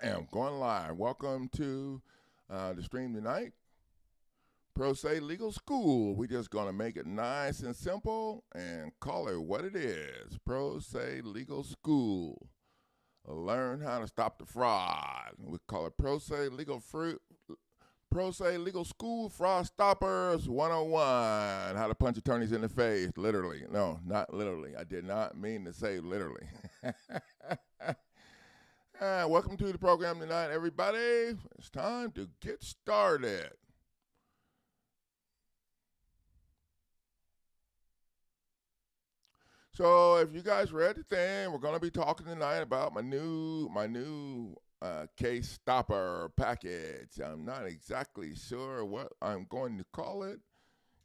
Bam, going live. Welcome to the stream tonight. Pro Se Legal School. We're just going to make it nice and simple and call it what it is. Pro Se Legal School. Learn how to stop the fraud. We call it Pro Se Legal School Fraud Stoppers 101. How to punch attorneys in the face. Literally. No, not literally. I did not mean to say literally. Welcome to the program tonight, everybody. It's time to get started. So, if you guys read the thing, we're going to be talking tonight about my new case stopper package. I'm not exactly sure what I'm going to call it,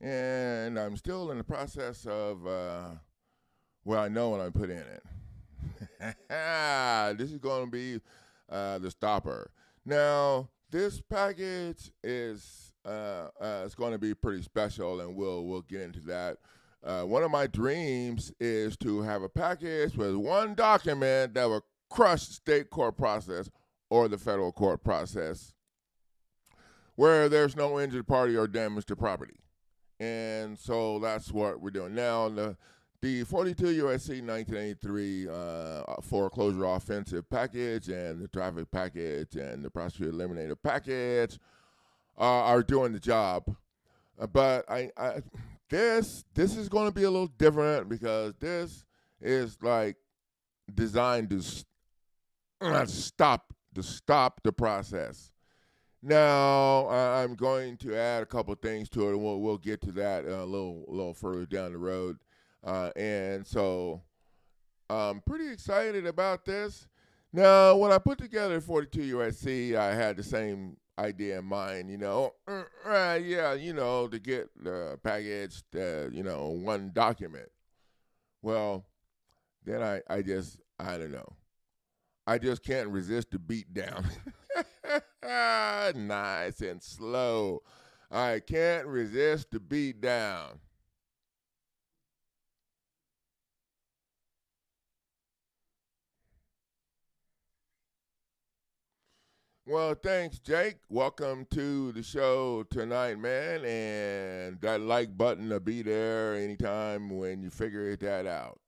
and I'm still in the process of I know what I put in it. This is going to be the stopper. Now, this package is it's going to be pretty special, and we'll get into that. One of my dreams is to have a package with one document that will crush the state court process or the federal court process where there's no injured party or damage to property. And so that's what we're doing. Now, the 42 U.S.C. 1983 foreclosure offensive package and the traffic package and the prosecutor eliminator package are doing the job. But this is going to be a little different because this is like designed to stop the process. Now I'm going to add a couple things to it, and we'll get to that a little further down the road. And so I'm pretty excited about this. Now, when I put together 42 USC, I had the same idea in mind, to get the package, one document. Well, then I don't know. I just can't resist the beat down. Nice and slow. I can't resist the beat down. Well, thanks, Jake. Welcome to the show tonight, man. And that like button will be there anytime when you figure that out.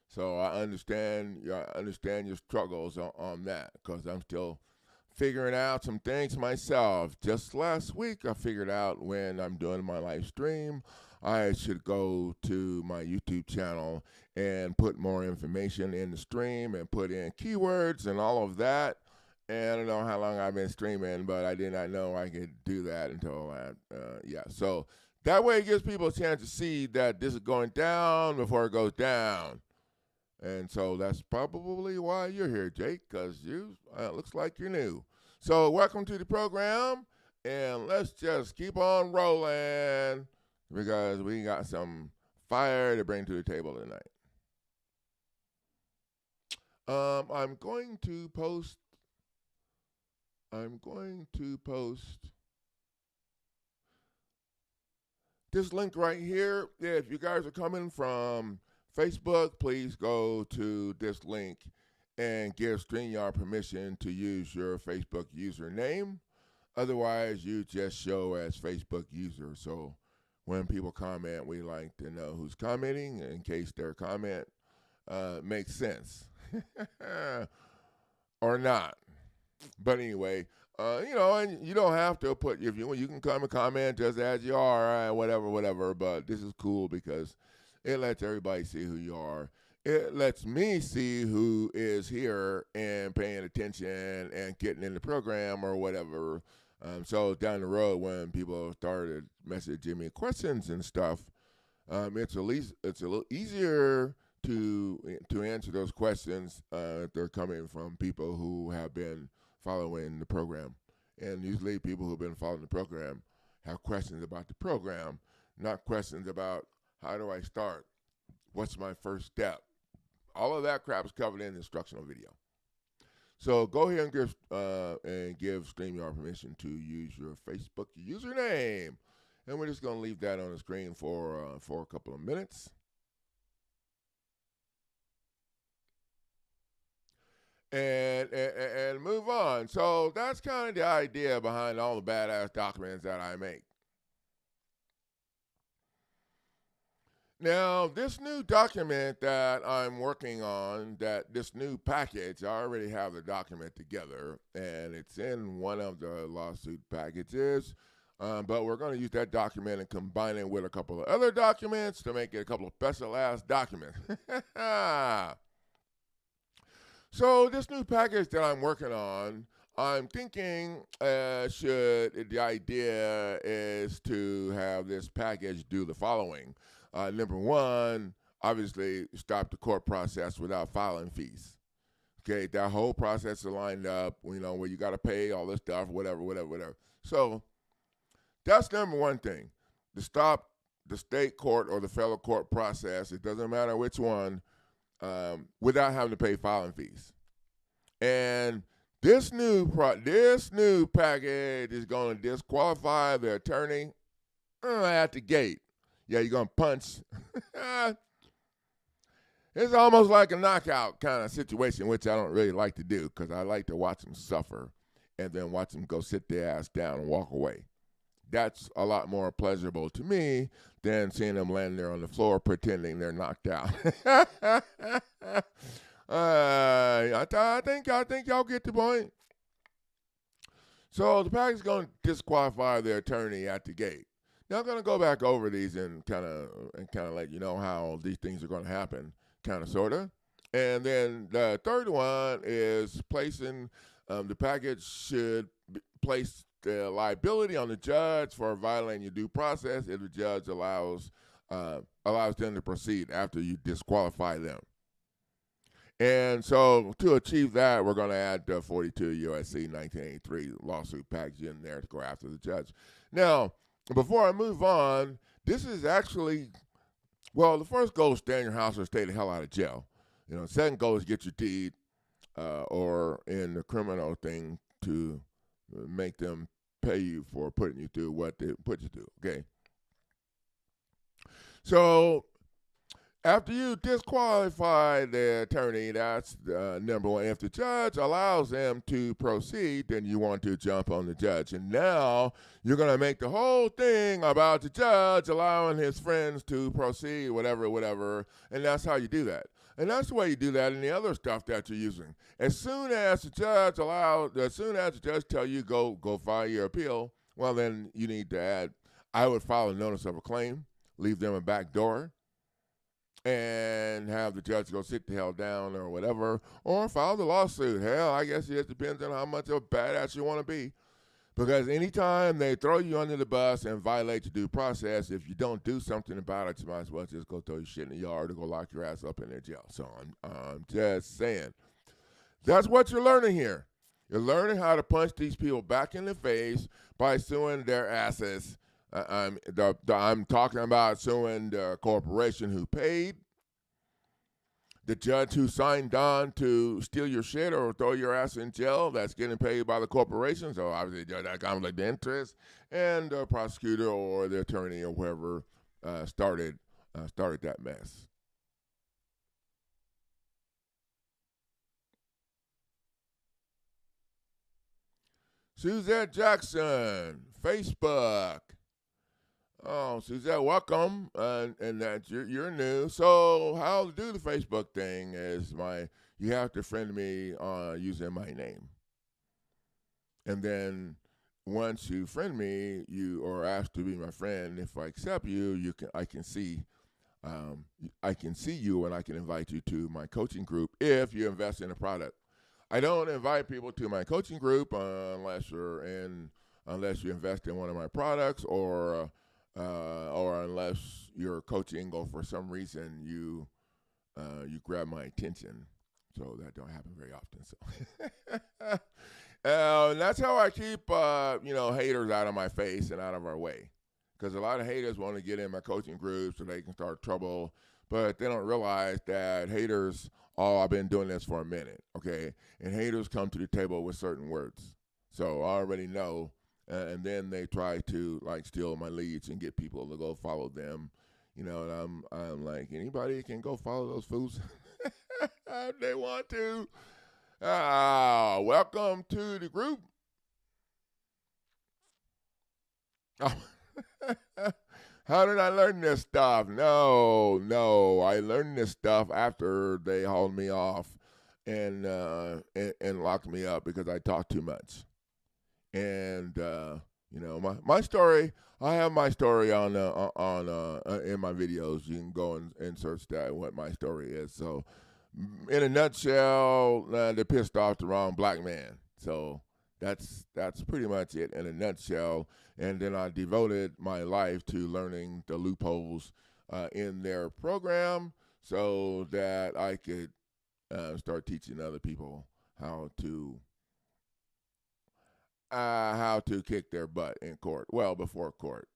So I understand your struggles on that because I'm still figuring out some things myself. Just last week, I figured out when I'm doing my live stream, I should go to my YouTube channel and put more information in the stream and put in keywords and all of that. And I don't know how long I've been streaming, but I did not know I could do that until So that way it gives people a chance to see that this is going down before it goes down. And so that's probably why you're here, Jake, because you looks like you're new. So welcome to the program, and let's just keep on rolling because we got some fire to bring to the table tonight. I'm going to post this link right here. Yeah, if you guys are coming from Facebook, please go to this link and give StreamYard permission to use your Facebook username. Otherwise, you just show as Facebook user. So when people comment, we like to know who's commenting in case their comment makes sense or not. But anyway, and you don't have to put, if you can come and comment just as you are, whatever. But this is cool because it lets everybody see who you are. It lets me see who is here and paying attention and getting in the program or whatever. So down the road when people started messaging me questions and stuff, it's a little easier to answer those questions if they're coming from people who have been following the program. And usually people who've been following the program have questions about the program, not questions about how do I start, what's my first step. All of that crap is covered in the instructional video. So go ahead and give StreamYard permission to use your Facebook username. And we're just going to leave that on the screen for a couple of minutes. and move on. So that's kind of the idea behind all the badass documents that I make. Now, this new document that I'm working on, this new package, I already have the document together, and it's in one of the lawsuit packages. But we're going to use that document and combine it with a couple of other documents to make it a couple of special-ass documents. So this new package that I'm working on, I'm thinking the idea is to have this package do the following. Number one, obviously stop the court process without filing fees. Okay, that whole process is lined up, where you got to pay all this stuff, whatever. So that's number one thing. To stop the state court or the federal court process, it doesn't matter which one, without having to pay filing fees. And this new package is going to disqualify the attorney at the gate. Yeah, you're going to punch. It's almost like a knockout kind of situation, which I don't really like to do because I like to watch them suffer and then watch them go sit their ass down and walk away. That's a lot more pleasurable to me than seeing them laying there on the floor pretending they're knocked out. I think y'all get the point. So the package is going to disqualify the attorney at the gate. Now I'm going to go back over these and kind of let you know how these things are going to happen, kind of, sort of. And then the third one is placing the package should place the liability on the judge for violating your due process if the judge allows them to proceed after you disqualify them. And so to achieve that, we're going to add the 42 U.S.C. 1983 lawsuit package in there to go after the judge. Now, before I move on, this is actually, the first goal is stay in your house or stay the hell out of jail. Second goal is get your deed or in the criminal thing to make them pay you for putting you through what they put you through, okay? So after you disqualify the attorney, that's number one. If the judge allows them to proceed, then you want to jump on the judge. And now you're going to make the whole thing about the judge allowing his friends to proceed, whatever. And that's how you do that. And that's the way you do that in the other stuff that you're using. As soon as the judge tell you go file your appeal, well, then you need to add, I would file a notice of a claim, leave them a back door, and have the judge go sit the hell down or whatever, or file the lawsuit. Hell, I guess it just depends on how much of a badass you want to be. Because anytime they throw you under the bus and violate your due process, if you don't do something about it, you might as well just go throw your shit in the yard or go lock your ass up in their jail. So I'm just saying. That's what you're learning here. You're learning how to punch these people back in the face by suing their asses. I'm talking about suing the corporation who paid, the judge who signed on to steal your shit or throw your ass in jail that's getting paid by the corporation. So obviously that conflict of interest, and the prosecutor or the attorney or whoever started that mess. Suzette Jackson, Facebook. Oh, Suzette, welcome, and that you're new. So how to do the Facebook thing is you have to friend me using my name, and then once you friend me, you are asked to be my friend. If I accept you, I can see you, and I can invite you to my coaching group if you invest in a product. I don't invite people to my coaching group unless you invest in one of my products or unless you're coaching or for some reason you grab my attention. So that don't happen very often. So and that's how I keep haters out of my face and out of our way. Because a lot of haters want to get in my coaching group so they can start trouble, but they don't realize that haters, I've been doing this for a minute, okay? And haters come to the table with certain words. So I already know. And then they try to steal my leads and get people to go follow them, and I'm like, anybody can go follow those fools if they want to. Welcome to the group. How did I learn this stuff? No, I learned this stuff after they hauled me off and locked me up because I talked too much. And my story. I have my story on in my videos. You can go and search that what my story is. So, in a nutshell, they pissed off the wrong black man. So that's pretty much it in a nutshell. And then I devoted my life to learning the loopholes in their program so that I could start teaching other people how to kick their butt in court. Well, before court.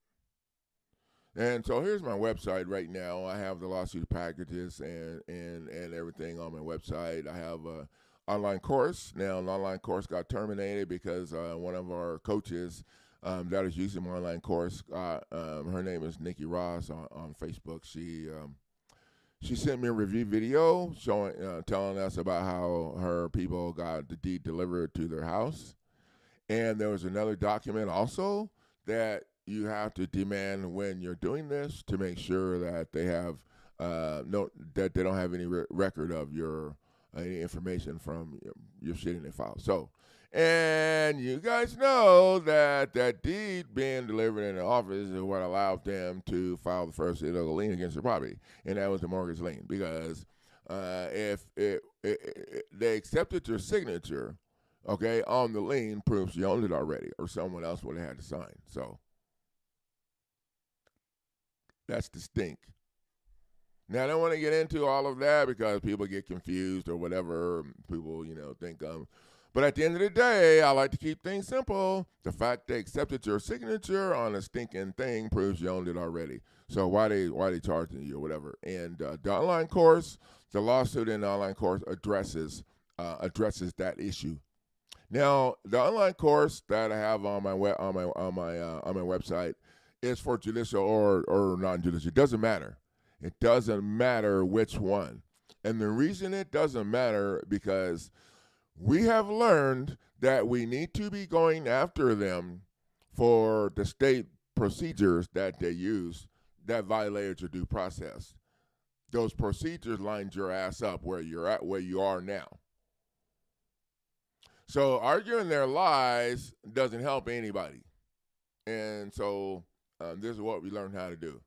And so here's my website right now. I have the lawsuit packages and everything on my website. I have a online course. Now, an online course got terminated because one of our coaches that is using my online course, her name is Nikki Ross on Facebook. She sent me a review video telling us about how her people got the deed delivered to their house. And there was another document also that you have to demand when you're doing this to make sure that they have that they don't have any record of your any information from your shit in their file. So, and you guys know that deed being delivered in the office is what allowed them to file the first illegal lien against the property, and that was the mortgage lien. Because if they accepted your signature, okay, on the lien, proves you owned it already, or someone else would have had to sign. So that's the stink. Now, I don't want to get into all of that because people get confused or whatever. People, think but at the end of the day, I like to keep things simple. The fact they accepted your signature on a stinking thing proves you owned it already. So why they charging you or whatever? And the online course, the lawsuit in the online course addresses that issue. Now, the online course that I have on my website is for judicial or non-judicial. It doesn't matter. It doesn't matter which one. And the reason it doesn't matter because we have learned that we need to be going after them for the state procedures that they use that violated your due process. Those procedures lined your ass up where you're at, where you are now. So arguing their lies doesn't help anybody. And so this is what we learned how to do.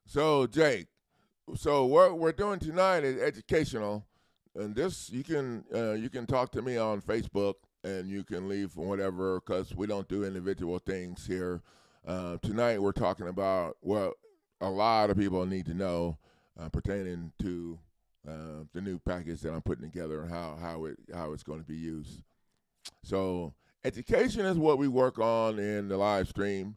So, Jake, what we're doing tonight is educational. And this, you can talk to me on Facebook and you can leave whatever because we don't do individual things here. Tonight we're talking about what a lot of people need to know pertaining to the new package that I'm putting together and how it's going to be used. So education is what we work on in the live stream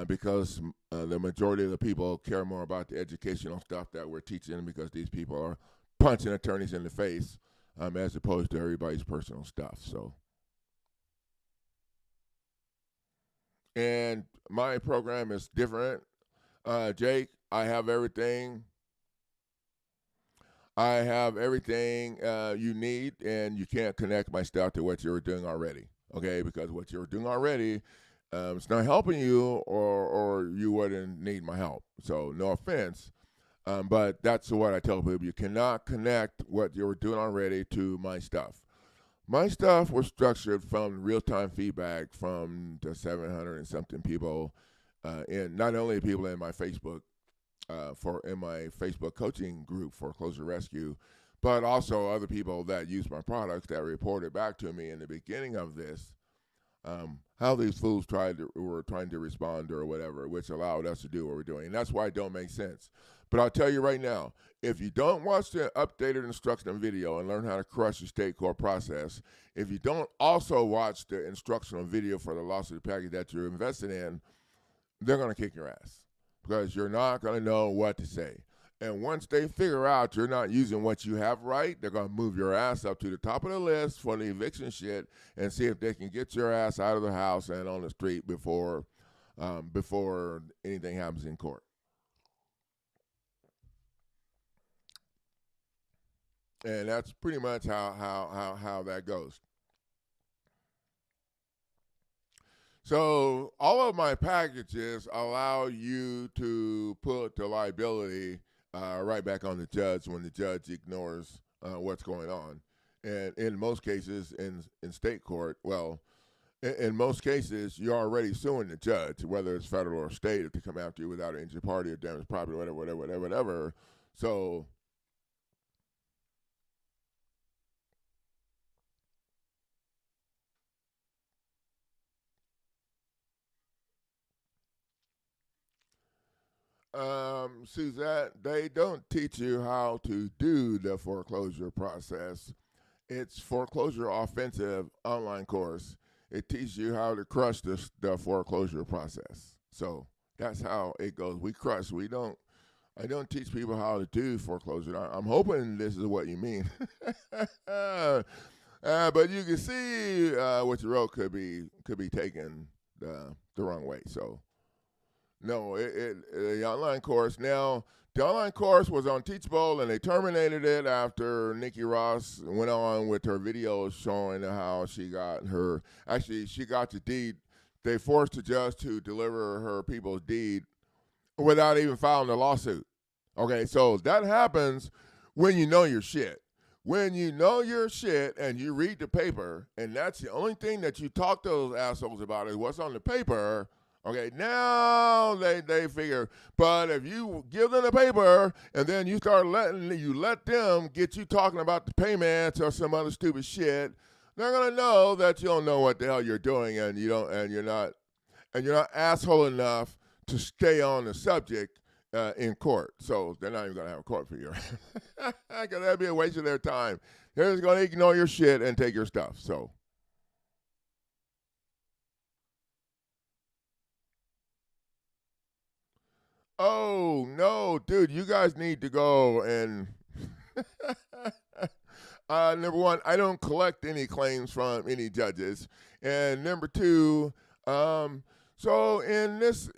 because the majority of the people care more about the educational stuff that we're teaching because these people are punching attorneys in the face as opposed to everybody's personal stuff. So, and my program is different. Jake, I have everything you need, and you can't connect my stuff to what you're doing already, okay? Because what you're doing already, it's not helping you, or you wouldn't need my help. So no offense, but that's what I tell people. You cannot connect what you're doing already to my stuff. My stuff was structured from real-time feedback from the 700 and something people, in not only people in my Facebook, in my Facebook coaching group, Foreclosure Rescue, but also other people that use my products that reported back to me in the beginning of this, how these fools were trying to respond or whatever, which allowed us to do what we're doing. And that's why it don't make sense. But I'll tell you right now, if you don't watch the updated instructional video and learn how to crush the state court process, if you don't also watch the instructional video for the lawsuit package that you're invested in, they're going to kick your ass because you're not going to know what to say. And once they figure out you're not using what you have right, they're going to move your ass up to the top of the list for the eviction shit and see if they can get your ass out of the house and on the street before anything happens in court. And that's pretty much how that goes. So all of my packages allow you to put the liability right back on the judge when the judge ignores what's going on. And in most cases, in state court, well, in most cases, you're already suing the judge, whether it's federal or state, if they come after you without an injured party or damaged property, whatever. So Suzette, they don't teach you how to do the foreclosure process. It's Foreclosure Offensive online course. It teaches you how to crush the foreclosure process. So that's how it goes. We crush. We don't. I don't teach people how to do foreclosure. I'm hoping this is what you mean. But you can see what you wrote could be taken the wrong way. So no, the online course. Now, the online course was on Teachable, and they terminated it after Nikki Ross went on with her videos showing how she got her. Actually, she got the deed. They forced the judge to deliver her people's deed without even filing a lawsuit. Okay, so that happens when you know your shit. When you know your shit and you read the paper, and that's the only thing that you talk to those assholes about is what's on the paper. Okay, now they figure, but if you give them the paper and then you let them get you talking about the payments or some other stupid shit, they're gonna know that you don't know what the hell you're doing and you're not asshole enough to stay on the subject in court. So they're not even gonna have a court for you, because that'd be a waste of their time. They're just gonna ignore your shit and take your stuff. So. Oh no, dude! You guys need to go and. Number one, I don't collect any claims from any judges, and number two, so in this,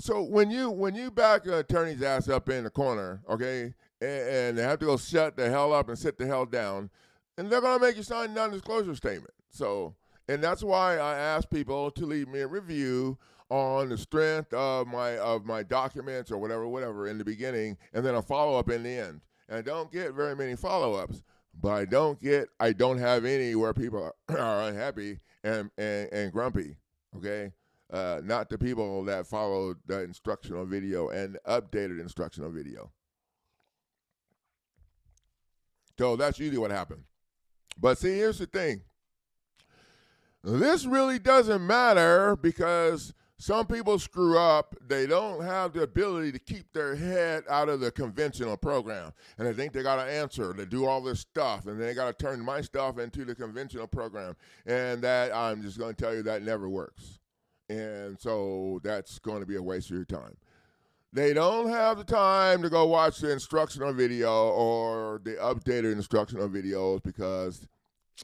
so when you back an attorney's ass up in the corner, okay, and they have to go shut the hell up and sit the hell down, and they're gonna make you sign a non-disclosure statement. So, and that's why I ask people to leave me a review on the strength of my documents or whatever in the beginning, and then a follow up in the end. And I don't get very many follow ups, but I don't have any where people are unhappy and grumpy. Okay, not the people that followed the instructional video and updated instructional video. So that's usually what happened. But see, here's the thing. This really doesn't matter because some people screw up. They don't have the ability to keep their head out of the conventional program. And they think they got to answer. They do all this stuff. And they got to turn my stuff into the conventional program. And that, I'm just going to tell you, that never works. And so that's going to be a waste of your time. They don't have the time to go watch the instructional video or the updated instructional videos because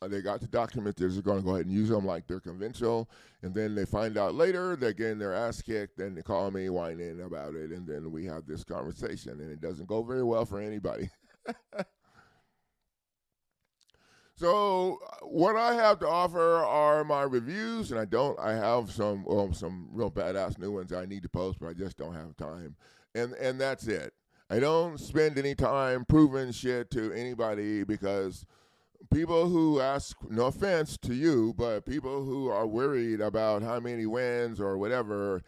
they got the documents. They're just going to go ahead and use them like they're conventional. And then they find out later they're getting their ass kicked. Then they call me whining about it. And then we have this conversation. And it doesn't go very well for anybody. So what I have to offer are my reviews, and I have some real badass new ones I need to post, but I just don't have time. And that's it. I don't spend any time proving shit to anybody because people who ask, no offense to you, but people who are worried about how many wins or whatever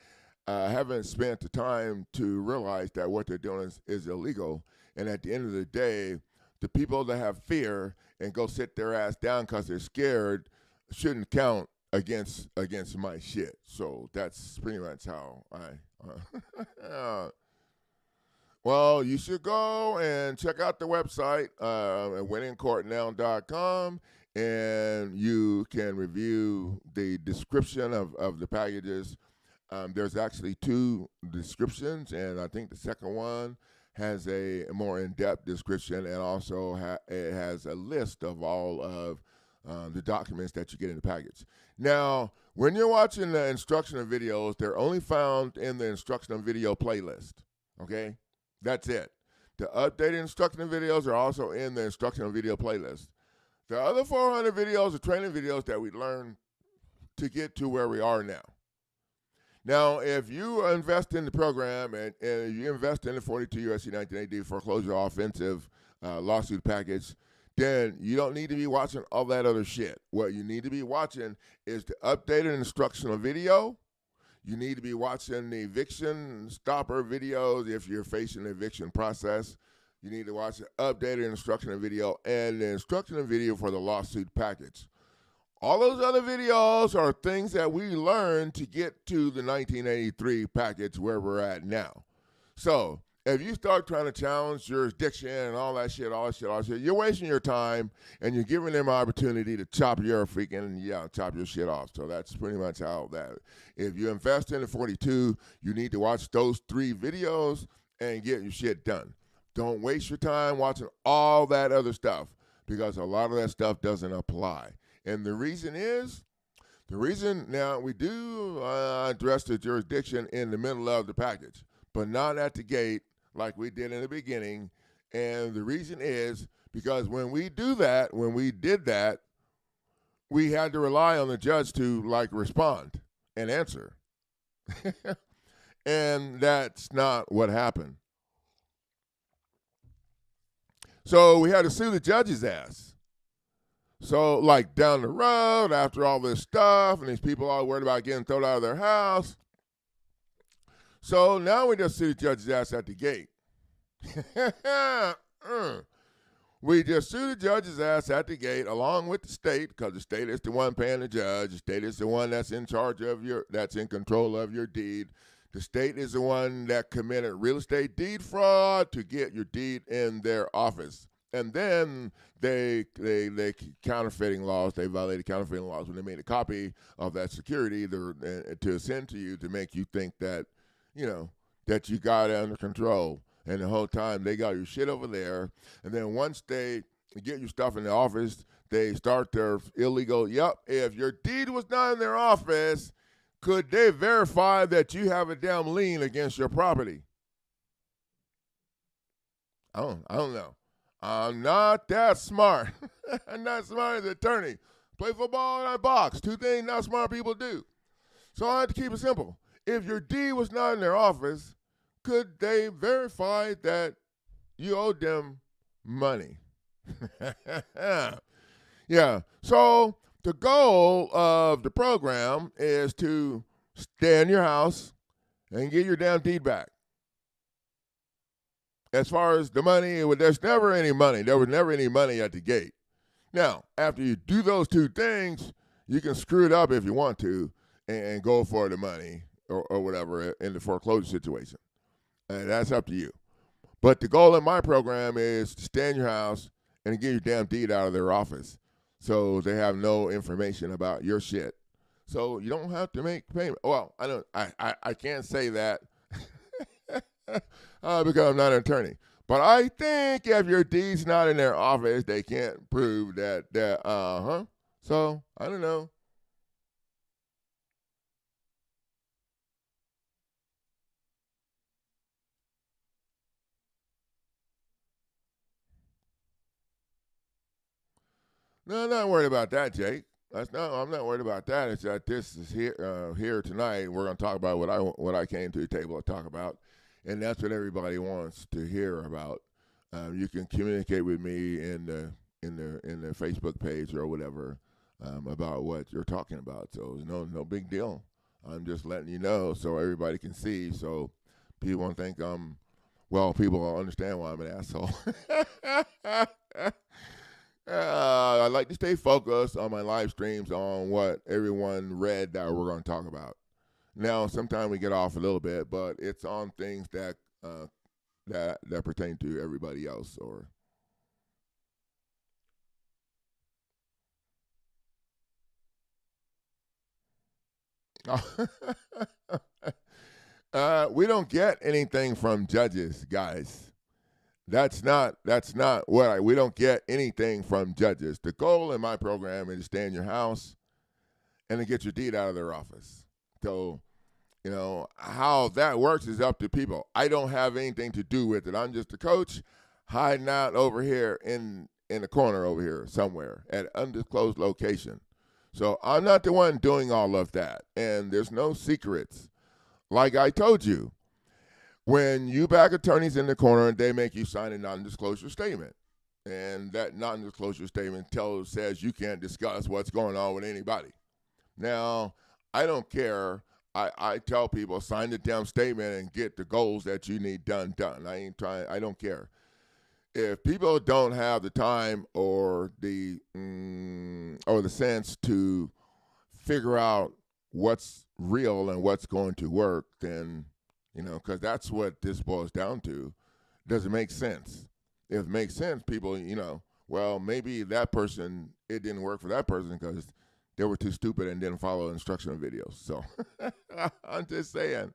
haven't spent the time to realize that what they're doing is illegal. And at the end of the day, the people that have fear and go sit their ass down because they're scared shouldn't count against my shit. So that's pretty much how I. Well, you should go and check out the website at winningcourtnow.com, and you can review the description of the packages. There's actually 2 descriptions, and I think the second one has a more in-depth description, and also it has a list of all of the documents that you get in the package. Now, when you're watching the instructional videos, they're only found in the instructional video playlist, okay? That's it. The updated instructional videos are also in the instructional video playlist. The other 400 videos are training videos that we learned to get to where we are now. Now, if you invest in the program and you invest in the 42 U.S.C. 1980 foreclosure offensive lawsuit package, then you don't need to be watching all that other shit. What you need to be watching is the updated instructional video. You need to be watching the eviction stopper videos if you're facing an eviction process. You need to watch the updated instructional video and the instructional video for the lawsuit package. All those other videos are things that we learned to get to the 1983 package where we're at now. So if you start trying to challenge jurisdiction and all that shit, you're wasting your time and you're giving them an opportunity to chop your shit off. So that's pretty much how that. If you invest in the 42, you need to watch those 3 videos and get your shit done. Don't waste your time watching all that other stuff because a lot of that stuff doesn't apply. And the reason now we do address the jurisdiction in the middle of the package, but not at the gate like we did in the beginning. And the reason is because when we did that, we had to rely on the judge to respond and answer. And that's not what happened. So we had to sue the judge's ass. So, down the road, after all this stuff, and these people all worried about getting thrown out of their house. So now we just sue the judge's ass at the gate. We just sue the judge's ass at the gate along with the state, because the state is the one paying the judge. The state is the one that's in charge of that's in control of your deed. The state is the one that committed real estate deed fraud to get your deed in their office. And then they counterfeiting laws. They violated counterfeiting laws when they made a copy of that security to send to you to make you think that, that you got it under control. And the whole time they got your shit over there. And then once they get your stuff in the office, they start their illegal, if your deed was not in their office, could they verify that you have a damn lien against your property? I don't know. I'm not that smart. I'm not smart as an attorney. Play football and I box. 2 things not smart people do. So I had to keep it simple. If your deed was not in their office, could they verify that you owed them money? Yeah. So the goal of the program is to stay in your house and get your damn deed back. As far as the money, there's never any money. There was never any money at the gate. Now, after you do those 2 things, you can screw it up if you want to and go for the money or whatever in the foreclosure situation. And that's up to you. But the goal in my program is to stay in your house and get your damn deed out of their office so they have no information about your shit. So you don't have to make payment. Well, I can't say that because I'm not an attorney. But I think if your deed's not in their office, they can't prove that. So I don't know. No, I'm not worried about that, Jake. I'm not worried about that. It's that this is here tonight. We're going to talk about what I came to the table to talk about, and that's what everybody wants to hear about. You can communicate with me in the Facebook page or whatever about what you're talking about. So it's no big deal. I'm just letting you know so everybody can see. So people won't think people will understand why I'm an asshole. I like to stay focused on my live streams on what everyone read that we're going to talk about. Now, sometimes we get off a little bit, but it's on things that pertain to everybody else. We don't get anything from judges, guys. That's not what we don't get anything from judges. The goal in my program is to stay in your house and to get your deed out of their office. So How that works is up to people. I don't have anything to do with it. I'm just a coach hiding out over here in the corner over here somewhere at an undisclosed location. So I'm not the one doing all of that. And there's no secrets. Like I told you, when you back attorneys in the corner, they make you sign a non-disclosure statement. And that non-disclosure statement says you can't discuss what's going on with anybody. Now, I don't care. I tell people, sign the damn statement and get the goals that you need done. I don't care. If people don't have the time or the sense to figure out what's real and what's going to work, then, because that's what this boils down to. Does it make sense? If it makes sense, people, well, maybe that person, it didn't work for that person because they were too stupid and didn't follow instructional videos. So I'm just saying.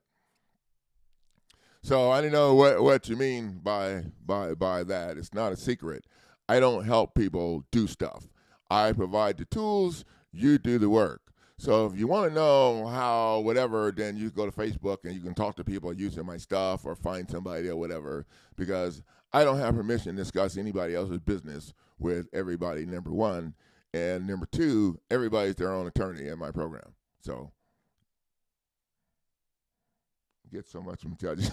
So I don't know what you mean by that. It's not a secret. I don't help people do stuff. I provide the tools. You do the work. So if you want to know how whatever, then you go to Facebook and you can talk to people using my stuff or find somebody or whatever, because I don't have permission to discuss anybody else's business with everybody, number one. And number two, everybody's their own attorney in my program. So get so much from judges.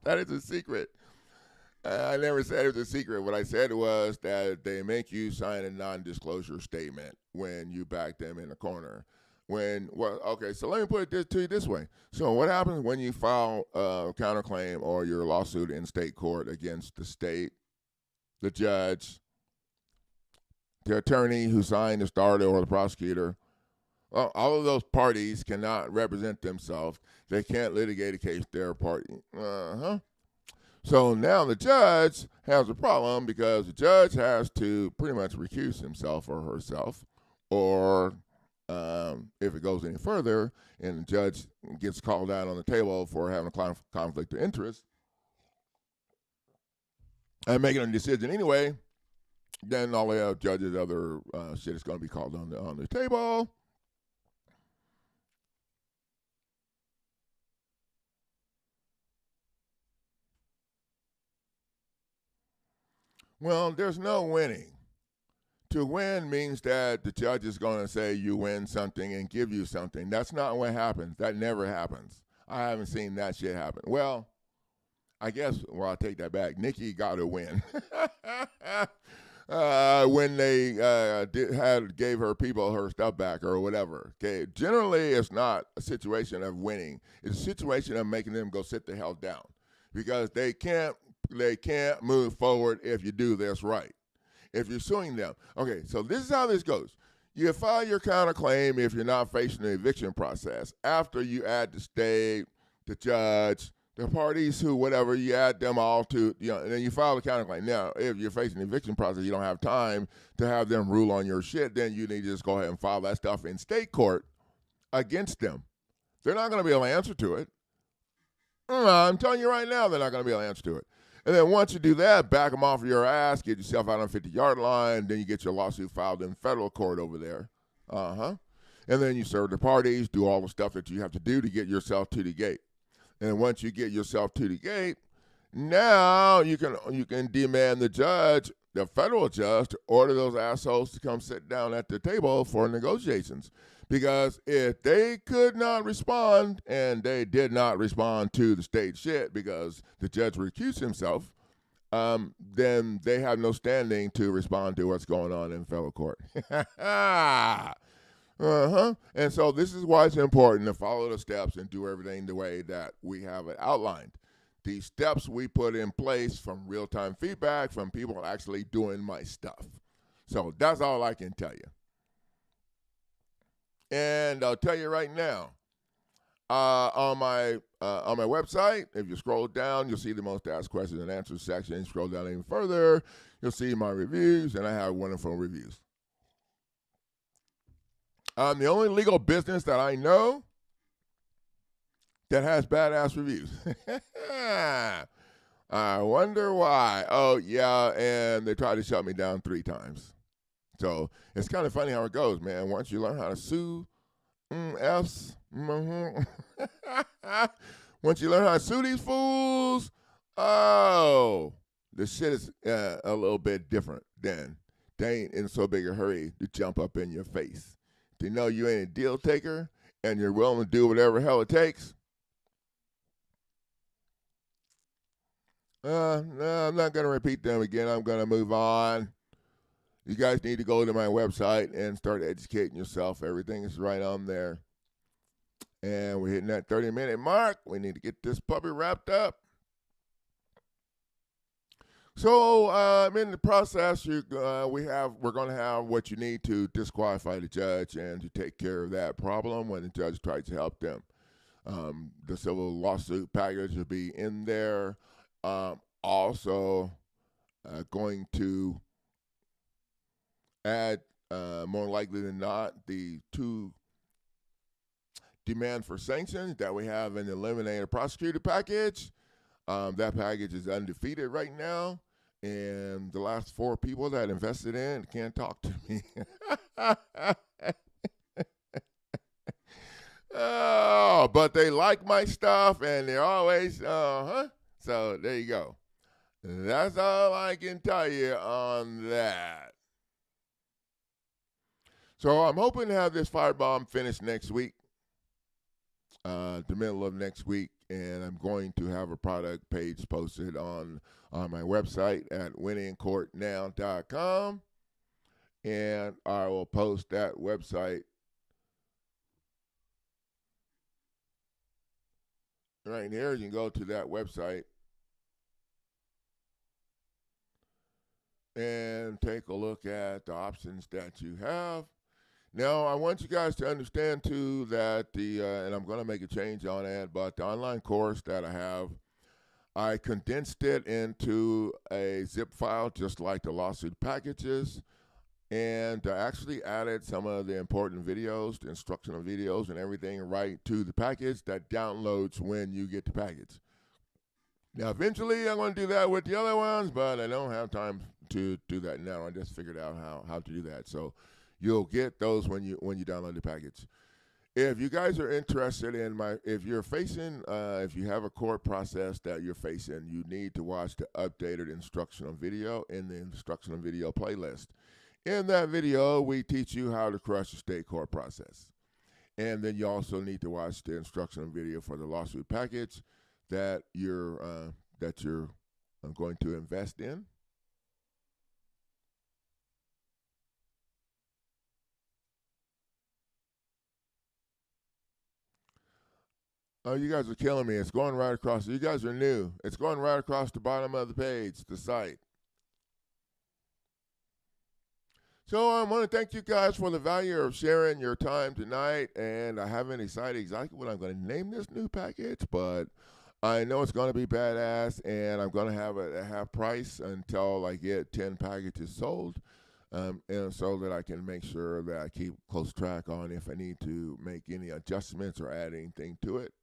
That is a secret. I never said it was a secret. What I said was that they make you sign a non-disclosure statement when you back them in the corner. So let me put it to you this way. So what happens when you file a counterclaim or your lawsuit in state court against the state, the judge, the attorney who signed the starter or the prosecutor? Well, all of those parties cannot represent themselves. They can't litigate a case their party. So now the judge has a problem because the judge has to pretty much recuse himself or herself, or if it goes any further and the judge gets called out on the table for having a conflict of interest and making a decision anyway, then all the judges' other shit is going to be called on the table. Well, there's no winning. To win means that the judge is going to say you win something and give you something. That's not what happens. That never happens. I haven't seen that shit happen. Well, I guess, I'll take that back. Nikki got a win. When they gave her people her stuff back or whatever. Okay, generally it's not a situation of winning. It's a situation of making them go sit the hell down because they can't move forward if you do this right. If you're suing them. Okay, so this is how this goes. You file your counterclaim if you're not facing the eviction process. After you add the state, the judge, the parties who, whatever, you add them all to, and then you file the counterclaim. Now, if you're facing the eviction process, you don't have time to have them rule on your shit, then you need to just go ahead and file that stuff in state court against them. They're not going to be able to answer to it. I'm telling you right now, they're not going to be able to answer to it. And then once you do that, back them off of your ass, get yourself out on the 50-yard line, then you get your lawsuit filed in federal court over there. And then you serve the parties, do all the stuff that you have to do to get yourself to the gate. And once you get yourself to the gate, now you can demand the judge, the federal judge, to order those assholes to come sit down at the table for negotiations. Because if they could not respond, and they did not respond to the state shit because the judge recused himself, then they have no standing to respond to what's going on in federal court. And so this is why it's important to follow the steps and do everything the way that we have it outlined. These steps we put in place from real-time feedback from people actually doing my stuff. So that's all I can tell you. And I'll tell you right now, on my website, if you scroll down, you'll see the most asked questions and answers section. Scroll down even further, you'll see my reviews, and I have wonderful reviews. I'm the only legal business that I know that has badass reviews. I wonder why. Oh, yeah, and they tried to shut me down 3 times. So it's kind of funny how it goes, man. Once you learn how to sue F's. Once you learn how to sue these fools, oh, the shit is a little bit different then. They ain't in so big a hurry to jump up in your face. They know you ain't a deal taker and you're willing to do whatever hell it takes. No, I'm not going to repeat them again. I'm going to move on. You guys need to go to my website and start educating yourself. Everything is right on there. And we're hitting that 30-minute mark. We need to get this puppy wrapped up. So in the process, we're going to have what you need to disqualify the judge and to take care of that problem when the judge tries to help them. The civil lawsuit package will be in there. Also, going to add, more likely than not, the 2 demand for sanctions that we have in the eliminated prosecutor package. That package is undefeated right now. And the last 4 people that invested in can't talk to me. Oh, but they like my stuff and they're always, So there you go. That's all I can tell you on that. So I'm hoping to have this firebomb finished next week, the middle of next week, and I'm going to have a product page posted on my website at winningcourtnow.com, and I will post that website right here. You can go to that website and take a look at the options that you have. Now, I want you guys to understand, too, that and I'm going to make a change on it, but the online course that I have, I condensed it into a zip file, just like the lawsuit packages, and I actually added some of the important videos, the instructional videos and everything right to the package that downloads when you get the package. Now, eventually, I'm going to do that with the other ones, but I don't have time to do that now. I just figured out how to do that. So you'll get those when you download the package. If you guys are interested in if you have a court process that you're facing, you need to watch the updated instructional video in the instructional video playlist. In that video, we teach you how to crush the state court process. And then you also need to watch the instructional video for the lawsuit package that you're going to invest in. Oh, you guys are killing me. It's going right across. You guys are new. It's going right across the bottom of the page, the site. So I want to thank you guys for the value of sharing your time tonight. And I haven't decided exactly what I'm going to name this new package, but I know it's going to be badass, and I'm going to have it at half price until I get 10 packages sold. And so that I can make sure that I keep close track on if I need to make any adjustments or add anything to it.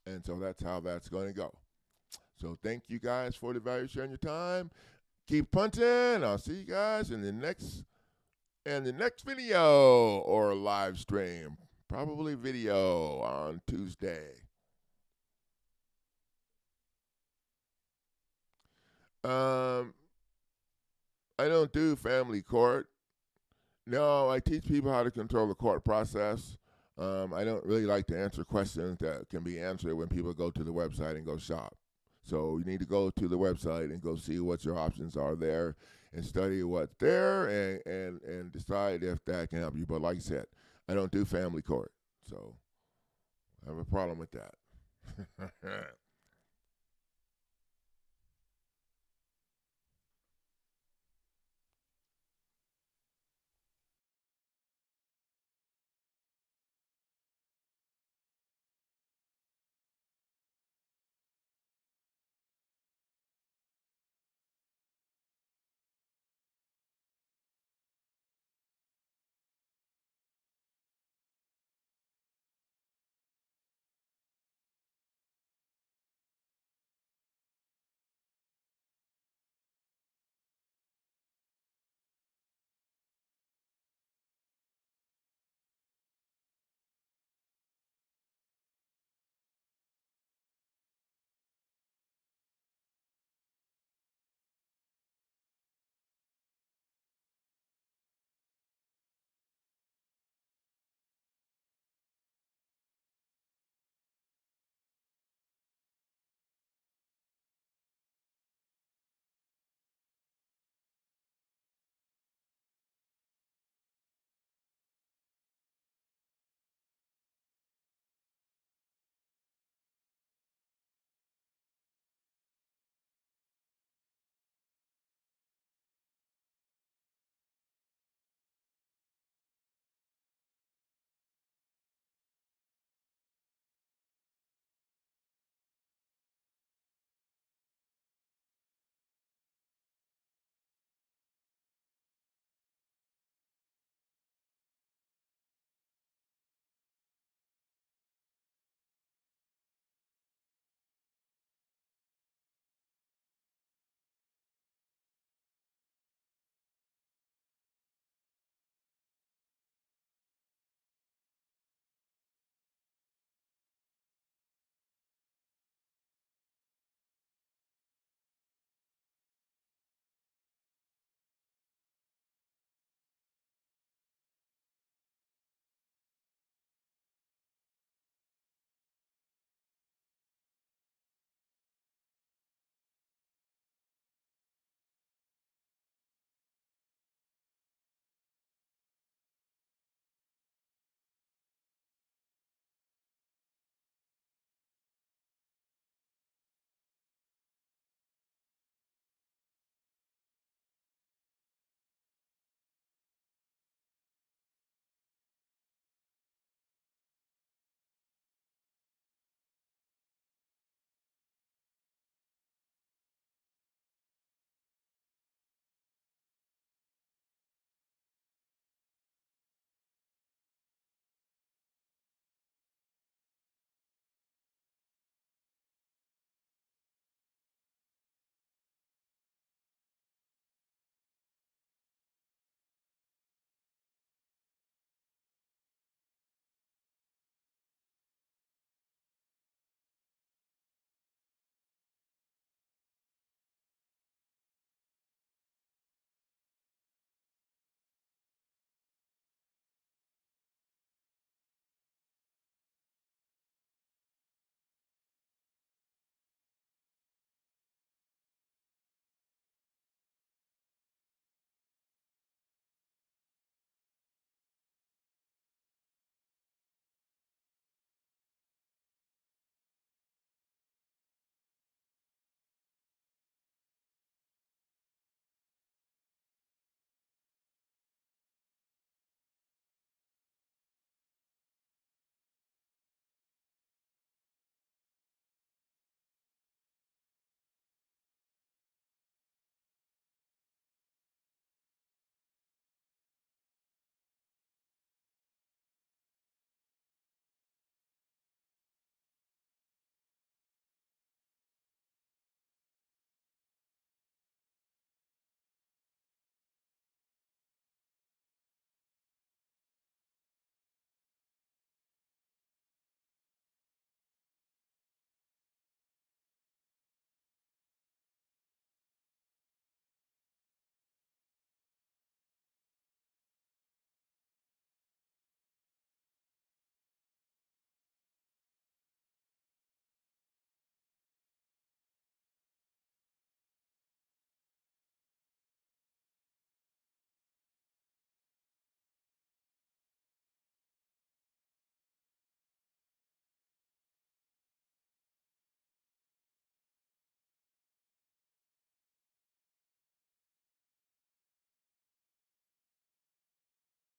And so that's how that's going to go. So thank you guys for the value sharing your time. Keep punching. I'll see you guys in the next video or live stream. Probably video on Tuesday. I don't do family court. No, I teach people how to control the court process. I don't really like to answer questions that can be answered when people go to the website and go shop. So you need to go to the website and go see what your options are there and study what's there and decide if that can help you. But like I said, I don't do family court. So I have a problem with that.